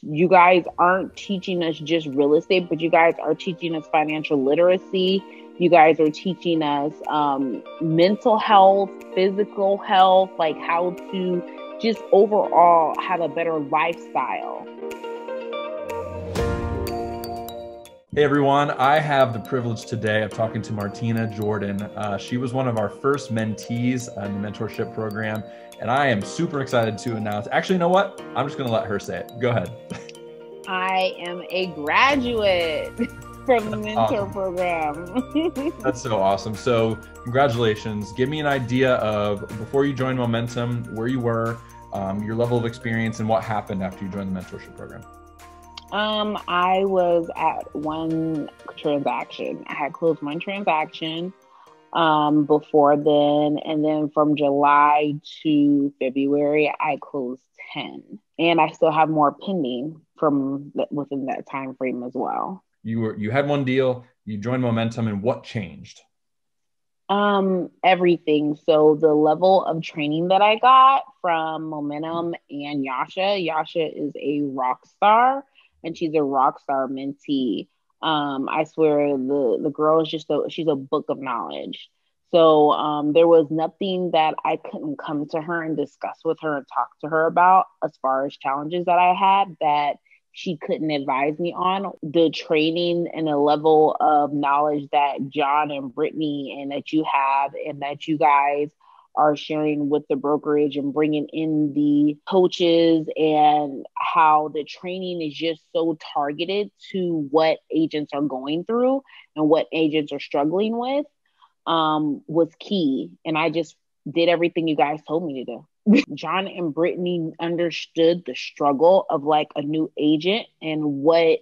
You guys aren't teaching us just real estate, but you guys are teaching us financial literacy. You guys are teaching us mental health, physical health, like how to just overall have a better lifestyle. Hey everyone, I have the privilege today of talking to Martina Jordan. She was one of our first mentees in the mentorship program, and I am super excited to announce, actually, you know what? I'm just going to let her say it. Go ahead. I am a graduate from the mentor program. That's so awesome. So congratulations. Give me an idea of, before you joined Momentum, where you were, your level of experience, and what happened after you joined the mentorship program. I was at one transaction. I had closed one transaction before then, and then from July to February, I closed 10, and I still have more pending from within that time frame as well. You had one deal, you joined Momentum, and what changed? Everything. So the level of training that I got from Momentum and Yasha is a rock star. And she's a rock star mentee. I swear the girl is she's a book of knowledge. So there was nothing that I couldn't come to her and discuss with her and talk to her about as far as challenges that I had that she couldn't advise me on. The training and the level of knowledge that Jon and Brittany and that you have and that you guys are sharing with the brokerage and bringing in the coaches, and how the training is just so targeted to what agents are going through and what agents are struggling with was key. And I just did everything you guys told me to do. Jon and Brittany understood the struggle of like a new agent and what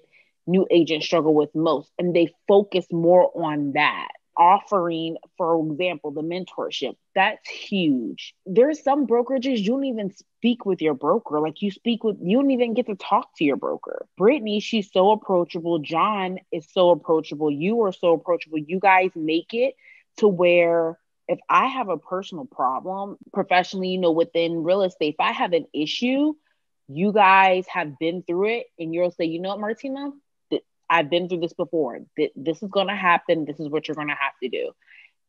new agents struggle with most. And they focus more on that. Offering, for example, the mentorship, that's huge. There's some brokerages you don't even speak with your broker. Like you don't even get to talk to your broker. Brittany, she's so approachable. Jon is so approachable. You are so approachable. You guys make it to where if I have a personal problem professionally, within real estate, if I have an issue, you guys have been through it and you'll say, you know what, Martina? I've been through this before. This is going to happen. This is what you're going to have to do.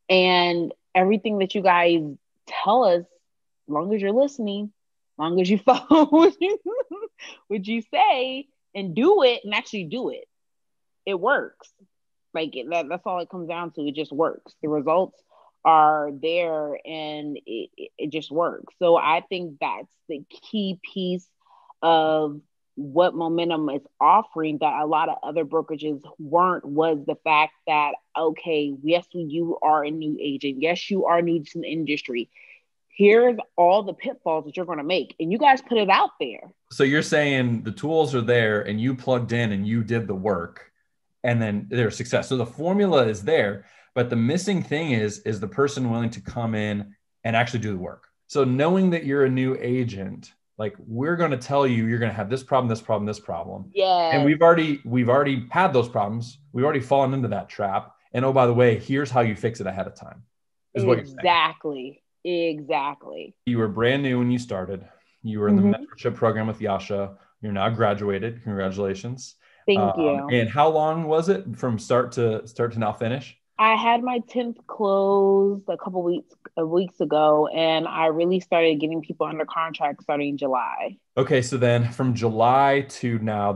And everything that you guys tell us, as long as you're listening, as long as you follow what you say and do it and actually do it, it works. Like that's all it comes down to. It just works. The results are there and it just works. So I think that's the key piece of what Momentum is offering that a lot of other brokerages weren't, was the fact that, okay, yes, you are a new agent. Yes, you are new to the industry. Here's all the pitfalls that you're going to make. And you guys put it out there. So you're saying the tools are there and you plugged in and you did the work and then there's success. So the formula is there, but the missing thing is the person willing to come in and actually do the work. So knowing that you're a new agent, like we're going to tell you, you're going to have this problem, this problem, this problem. Yeah. And we've already had those problems. We've already fallen into that trap. And oh, by the way, here's how you fix it ahead of time. Is what you're saying. Exactly. You were brand new when you started. You were in the mentorship program with Yasha. You're now graduated. Congratulations. Thank you. And how long was it from start to now finish? I had my 10th closed a couple weeks ago, and I really started getting people under contract starting July. Okay, so then from July to now,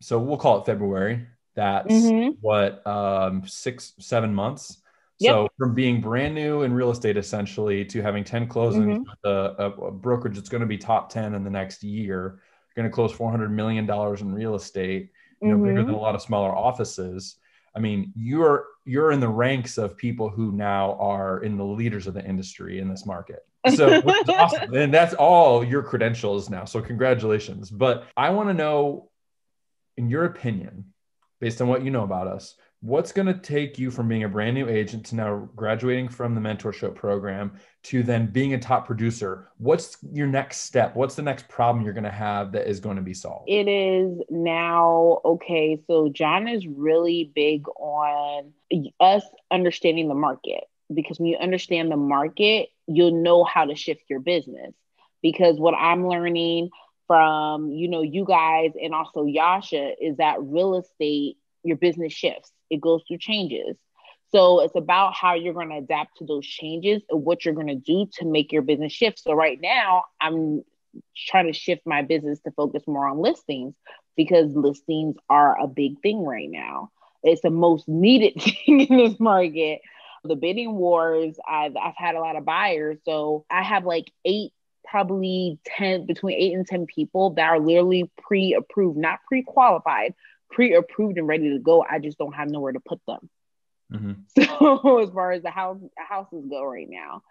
so we'll call it February. That's 6-7 months. Yep. So from being brand new in real estate, essentially, to having 10 closings with a brokerage that's going to be top 10 in the next year, going to close $400 million in real estate, bigger than a lot of smaller offices. I mean, you're in the ranks of people who now are in the leaders of the industry in this market. So which is awesome. And that's all your credentials now. So congratulations. But I want to know, in your opinion, based on what you know about us, what's going to take you from being a brand new agent to now graduating from the mentorship program to then being a top producer? What's your next step? What's the next problem you're going to have that is going to be solved? It is now, okay, so Jon is really big on us understanding the market, because when you understand the market, you'll know how to shift your business. Because what I'm learning from, you guys and also Yasha is that real estate, your business shifts. It goes through changes. So it's about how you're going to adapt to those changes and what you're going to do to make your business shift. So right now I'm trying to shift my business to focus more on listings because listings are a big thing right now. It's the most needed thing in this market. The bidding wars, I've had a lot of buyers. So I have like between 8 and 10 people that are literally pre-approved, not pre-qualified, pre-approved and ready to go. I just don't have nowhere to put them. Mm-hmm. So as far as the houses go right now,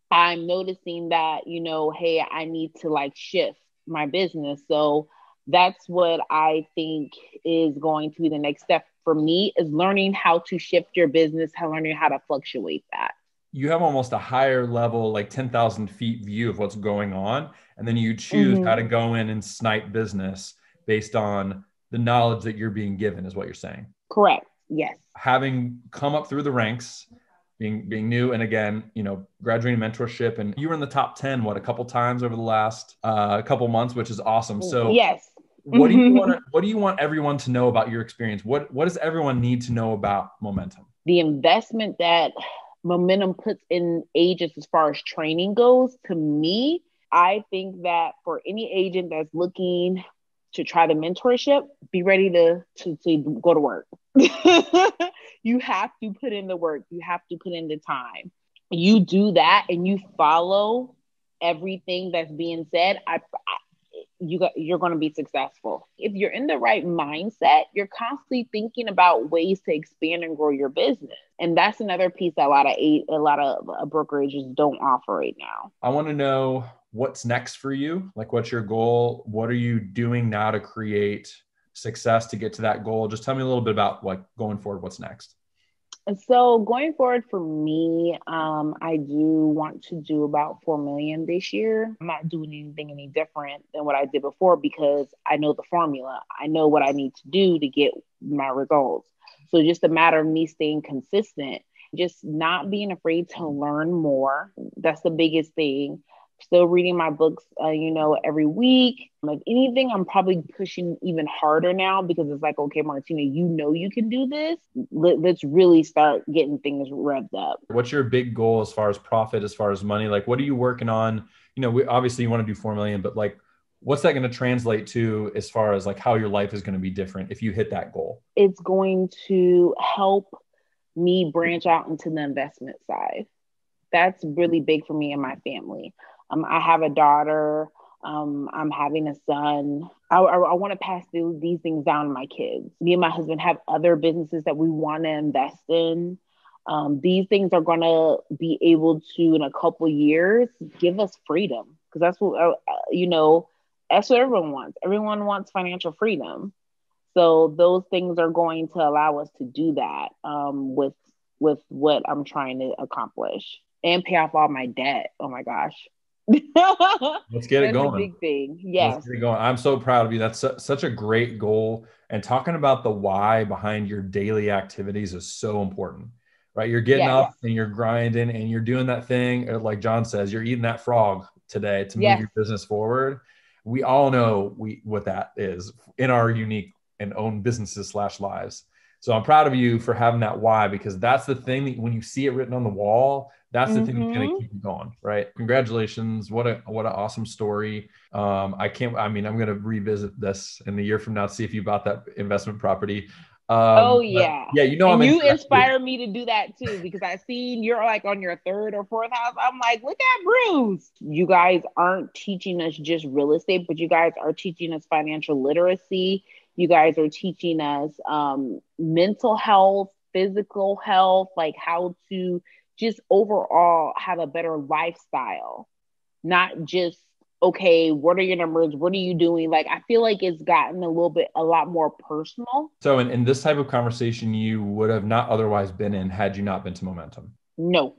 I'm noticing that, hey, I need to like shift my business. So that's what I think is going to be the next step for me, is learning how to shift your business, learning how to fluctuate that. You have almost a higher level, like 10,000 feet view of what's going on. And then you choose how to go in and snipe business based on the knowledge that you're being given, is what you're saying. Correct. Yes. Having come up through the ranks, being new, and again, graduating mentorship, and you were in the top 10, a couple times over the last couple months, which is awesome. So yes. What do you want everyone to know about your experience? What does everyone need to know about Momentum? The investment that Momentum puts in agents as far as training goes, to me, I think that for any agent that's looking to try the mentorship, be ready to go to work. You have to put in the work. You have to put in the time. You do that and you follow everything that's being said, you're going to be successful. If you're in the right mindset, you're constantly thinking about ways to expand and grow your business. And that's another piece that a lot of brokerages don't offer right now. I want to know what's next for you. Like, what's your goal? What are you doing now to create success to get to that goal? Just tell me a little bit about like going forward, what's next. So going forward for me, I do want to do about 4 million this year. I'm not doing anything any different than what I did before because I know the formula. I know what I need to do to get my results. So just a matter of me staying consistent, just not being afraid to learn more. That's the biggest thing. Still reading my books, every week. If anything, I'm probably pushing even harder now because it's like, okay, Martina, you can do this. Let's really start getting things revved up. What's your big goal as far as profit, as far as money? Like, what are you working on? Obviously you want to do 4 million, but like, what's that going to translate to as far as like how your life is going to be different if you hit that goal? It's going to help me branch out into the investment side. That's really big for me and my family. I have a daughter. I'm having a son. I want to pass these things down to my kids. Me and my husband have other businesses that we want to invest in. These things are going to be able to, in a couple of years, give us freedom. Because that's what, that's what everyone wants. Everyone wants financial freedom. So those things are going to allow us to do that with what I'm trying to accomplish and pay off all my debt. Oh my gosh. Let's get it going. That's a big thing. Yes. Let's get it going. I'm so proud of you. That's such a great goal. And talking about the why behind your daily activities is so important, right? You're getting up and you're grinding and you're doing that thing. Like Jon says, you're eating that frog today to move your business forward. We all know what that is in our unique and own businesses / lives. So I'm proud of you for having that why, because that's the thing that when you see it written on the wall, that's the thing that's going to keep you going, right? Congratulations. What an awesome story. I'm going to revisit this in a year from now to see if you bought that investment property. Yeah. And you inspire me to do that too, because I seen you're like on your 3rd or 4th house. I'm like, look at Bruce. You guys aren't teaching us just real estate, but you guys are teaching us financial literacy. You guys are teaching us mental health, physical health, like how to just overall have a better lifestyle, not just, okay, what are your numbers? What are you doing? Like, I feel like it's gotten a lot more personal. So in this type of conversation, you would have not otherwise been in had you not been to Momentum. No.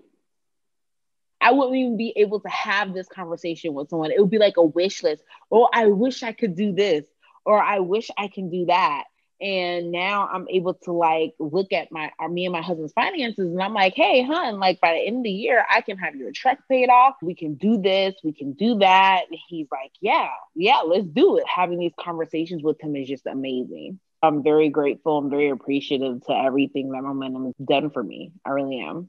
I wouldn't even be able to have this conversation with someone. It would be like a wish list. Oh, I wish I could do this, or I wish I can do that. And now I'm able to like look at me and my husband's finances, and I'm like, hey, hun, like by the end of the year, I can have your truck paid off. We can do this, we can do that. And he's like, yeah, let's do it. Having these conversations with him is just amazing. I'm very grateful. I'm very appreciative to everything that Momentum has done for me. I really am.